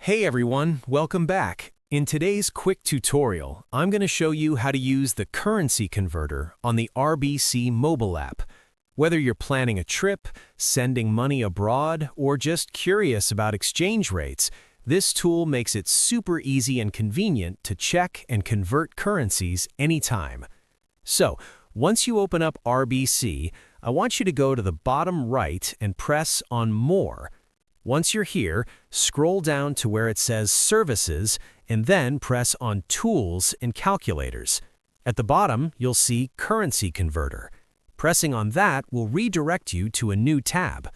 Hey everyone, welcome back. In today's quick tutorial, I'm going to show you how to use the currency converter on the RBC Mobile App. Whether you're planning a trip, sending money abroad, or just curious about exchange rates, this tool makes it super easy and convenient to check and convert currencies anytime. So, once you open up RBC, I want you to go to the bottom right and press on More. Once you're here, scroll down to where it says Services and then press on Tools and Calculators. At the bottom, you'll see Currency Converter. Pressing on that will redirect you to a new tab.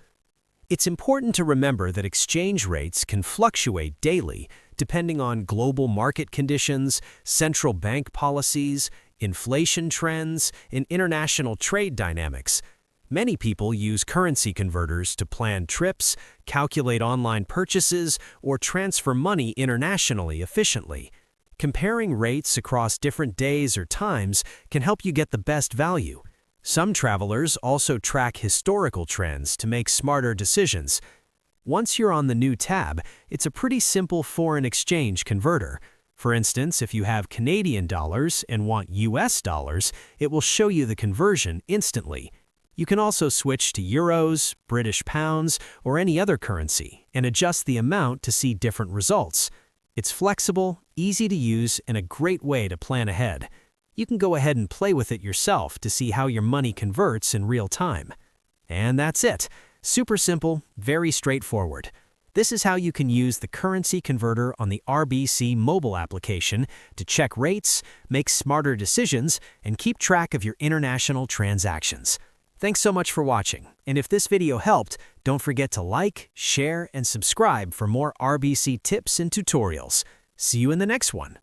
It's important to remember that exchange rates can fluctuate daily depending on global market conditions, central bank policies, inflation trends, and international trade dynamics. Many people use currency converters to plan trips, calculate online purchases, or transfer money internationally efficiently. Comparing rates across different days or times can help you get the best value. Some travelers also track historical trends to make smarter decisions. Once you're on the new tab, it's a pretty simple foreign exchange converter. For instance, if you have Canadian dollars and want US dollars, it will show you the conversion instantly. You can also switch to euros, British pounds, or any other currency and adjust the amount to see different results. It's flexible, easy to use, and a great way to plan ahead. You can go ahead and play with it yourself to see how your money converts in real time. And that's it. Super simple, very straightforward. This is how you can use the currency converter on the RBC mobile application to check rates, make smarter decisions, and keep track of your international transactions. Thanks so much for watching, and if this video helped, don't forget to like, share, and subscribe for more RBC tips and tutorials. See you in the next one.